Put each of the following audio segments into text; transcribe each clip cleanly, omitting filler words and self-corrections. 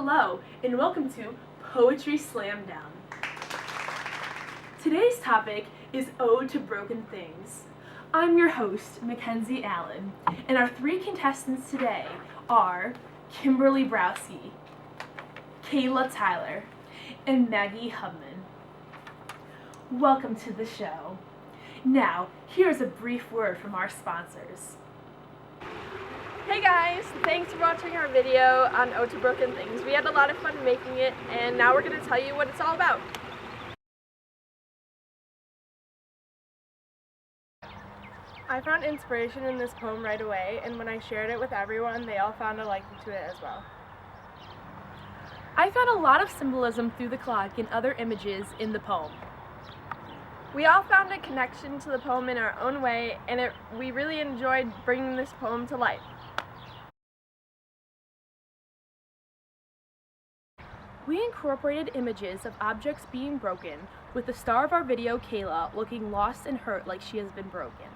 Hello, and welcome to Poetry Slam Down. Today's topic is Ode to Broken Things. I'm your host, Mackenzie Allen, and our three contestants today are Kimberly Browski, Kayla Tyler, and Maggie Hubman. Welcome to the show. Now, here's a brief word from our sponsors. Hey guys, thanks for watching our video on Ode to Broken Things. We had a lot of fun making it, and now we're going to tell you what it's all about. I found inspiration in this poem right away, and when I shared it with everyone, they all found a liking to it as well. I found a lot of symbolism through the clock and other images in the poem. We all found a connection to the poem in our own way, and we really enjoyed bringing this poem to life. We incorporated images of objects being broken, with the star of our video, Kayla, looking lost and hurt like she has been broken.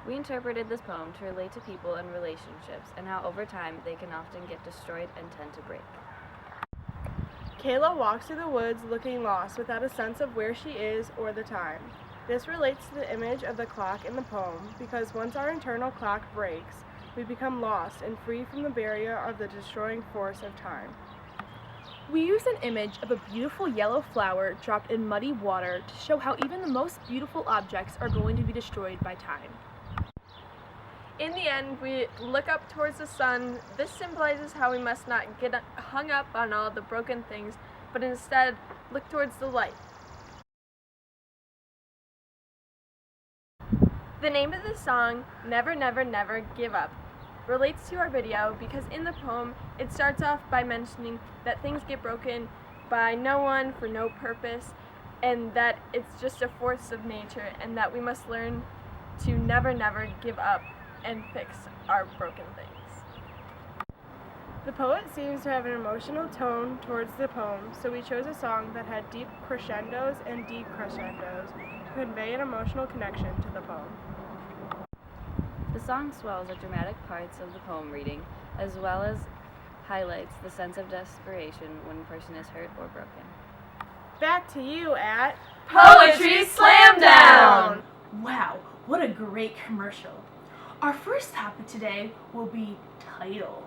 We interpreted this poem to relate to people and relationships and how over time they can often get destroyed and tend to break. Kayla walks through the woods looking lost without a sense of where she is or the time. This relates to the image of the clock in the poem because once our internal clock breaks, we become lost and free from the barrier of the destroying force of time. We use an image of a beautiful yellow flower dropped in muddy water to show how even the most beautiful objects are going to be destroyed by time. In the end, we look up towards the sun. This symbolizes how we must not get hung up on all the broken things, but instead look towards the light. The name of the song, Never, Never, Never Give Up, relates to our video because in the poem it starts off by mentioning that things get broken by no one for no purpose, and that it's just a force of nature, and that we must learn to never, never give up and fix our broken things. The poet seems to have an emotional tone towards the poem, so we chose a song that had deep crescendos and decrescendos to convey an emotional connection to the poem. The song swells at dramatic parts of the poem reading, as well as highlights the sense of desperation when a person is hurt or broken. Back to you at Poetry Slam Down! Wow, what a great commercial. Our first topic today will be title.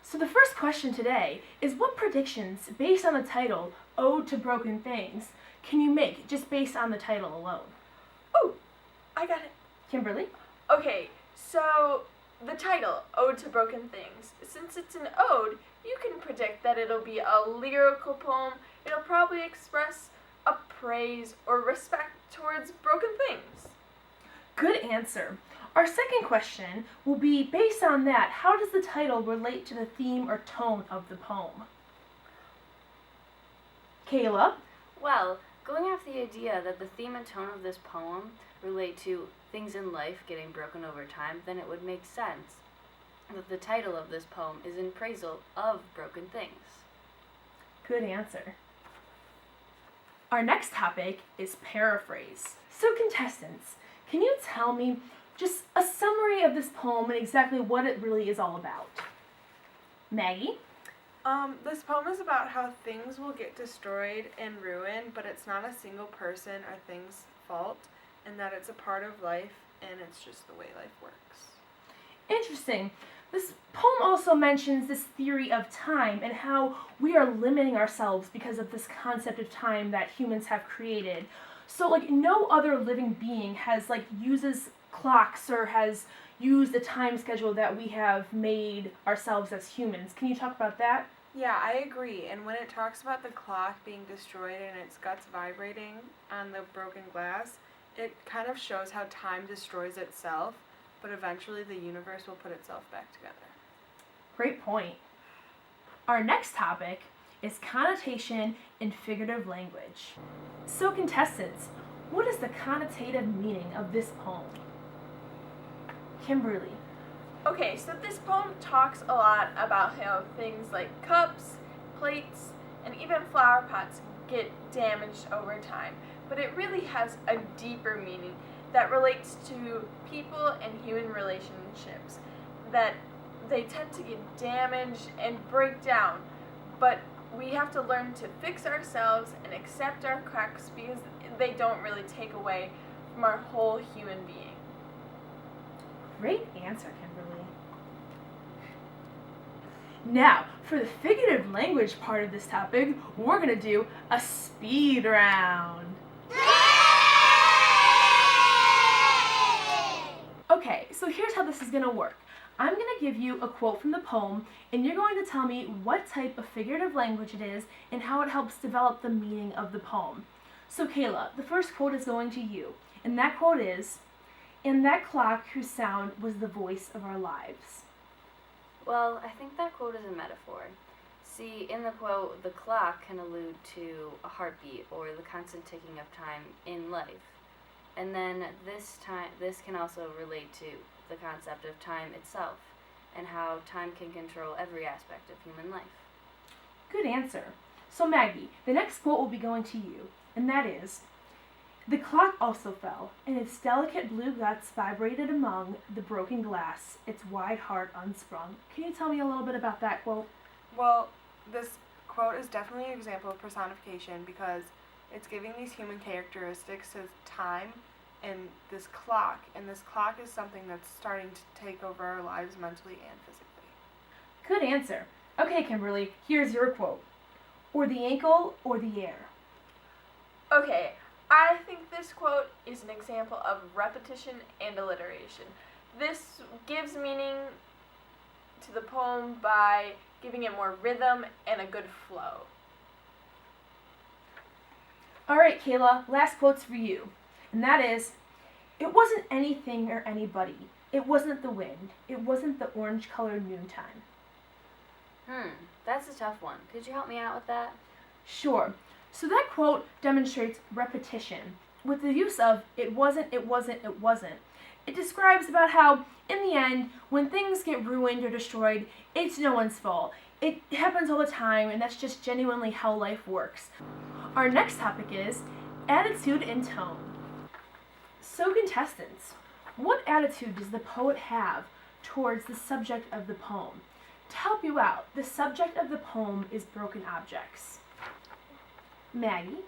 So the first question today is, what predictions, based on the title, Ode to Broken Things, can you make just based on the title alone? Oh, I got it. Kimberly? Okay, so the title, Ode to Broken Things, since it's an ode, you can predict that it'll be a lyrical poem. It'll probably express a praise or respect towards broken things. Good answer. Our second question will be, based on that, how does the title relate to the theme or tone of the poem? Kayla? Well, going off the idea that the theme and tone of this poem relate to things in life getting broken over time, then it would make sense that the title of this poem is in praisal of broken things. Good answer. Our next topic is paraphrase. So contestants, can you tell me just a summary of this poem and exactly what it really is all about? Maggie? This poem is about how things will get destroyed and ruined, but it's not a single person or thing's fault, and that it's a part of life, and it's just the way life works. Interesting. This poem also mentions this theory of time and how we are limiting ourselves because of this concept of time that humans have created. So no other living being has uses clocks or has used the time schedule that we have made ourselves as humans. Can you talk about that? Yeah, I agree. And when it talks about the clock being destroyed and its guts vibrating on the broken glass, it kind of shows how time destroys itself, but eventually the universe will put itself back together. Great point. Our next topic is connotation in figurative language. So contestants, what is the connotative meaning of this poem? Kimberly. Okay, so this poem talks a lot about how things like cups, plates, and even flower pots get damaged over time. But it really has a deeper meaning that relates to people and human relationships, that they tend to get damaged and break down. but we have to learn to fix ourselves and accept our cracks because they don't really take away from our whole human being. Great answer, Kimberly. Now, for the figurative language part of this topic, we're going to do a speed round. Okay, so here's how this is going to work. I'm going to give you a quote from the poem, and you're going to tell me what type of figurative language it is and how it helps develop the meaning of the poem. So Kayla, the first quote is going to you, and that quote is, "And that clock whose sound was the voice of our lives." Well, I think that quote is a metaphor. See, in the quote, the clock can allude to a heartbeat or the constant ticking of time in life. And then this can also relate to the concept of time itself and how time can control every aspect of human life. Good answer. So Maggie, the next quote will be going to you, and that is, "The clock also fell, and its delicate blue guts vibrated among the broken glass, its wide heart unsprung." Can you tell me a little bit about that quote? Well, this quote is definitely an example of personification because it's giving these human characteristics to time and this clock is something that's starting to take over our lives mentally and physically. Good answer. Okay, Kimberly, here's your quote. "Or the ankle or the air." Okay, I think this quote is an example of repetition and alliteration. This gives meaning to the poem by giving it more rhythm and a good flow. All right, Kayla, last quote's for you, and that is, "It wasn't anything or anybody. It wasn't the wind. It wasn't the orange-colored noontime." That's a tough one. Could you help me out with that? Sure. So that quote demonstrates repetition with the use of "it wasn't, it wasn't, it wasn't." It describes about how, in the end, when things get ruined or destroyed, it's no one's fault. It happens all the time, and that's just genuinely how life works. Our next topic is attitude and tone. So contestants, what attitude does the poet have towards the subject of the poem? To help you out, the subject of the poem is broken objects. Maggie?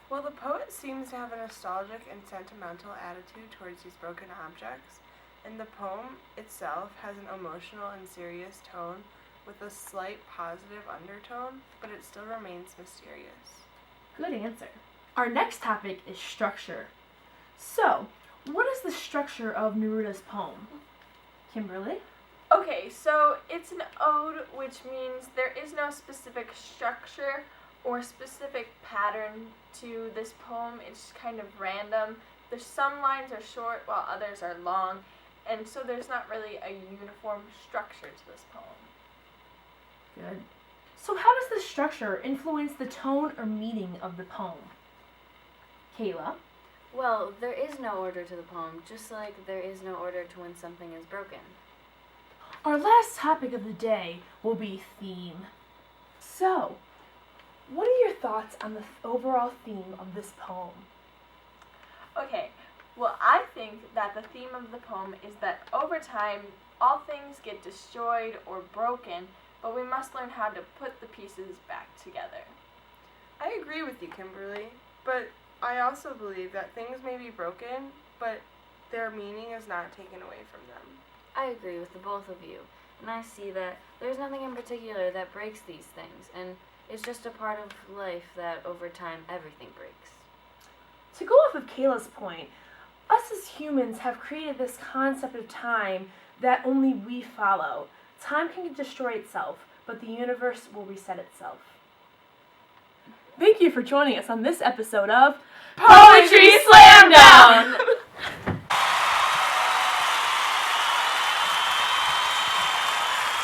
Well, the poet seems to have a nostalgic and sentimental attitude towards these broken objects, and the poem itself has an emotional and serious tone with a slight positive undertone, but it still remains mysterious. Good answer. Our next topic is structure. So, what is the structure of Neruda's poem? Kimberly? Okay, so it's an ode, which means there is no specific structure or specific pattern to this poem. It's kind of random. There's some lines are short while others are long, and so there's not really a uniform structure to this poem. Good. So how does the structure influence the tone or meaning of the poem? Kayla? Well, there is no order to the poem, just like there is no order to when something is broken. Our last topic of the day will be theme. So, what are your thoughts on the overall theme of this poem? Okay, well, I think that the theme of the poem is that over time, all things get destroyed or broken, but we must learn how to put the pieces back together. I agree with you, Kimberly, but I also believe that things may be broken, but their meaning is not taken away from them. I agree with the both of you, and I see that there's nothing in particular that breaks these things, and it's just a part of life that over time everything breaks. To go off of Kayla's point, us as humans have created this concept of time that only we follow. Time can destroy itself, but the universe will reset itself. Thank you for joining us on this episode of Poetry Slam Down!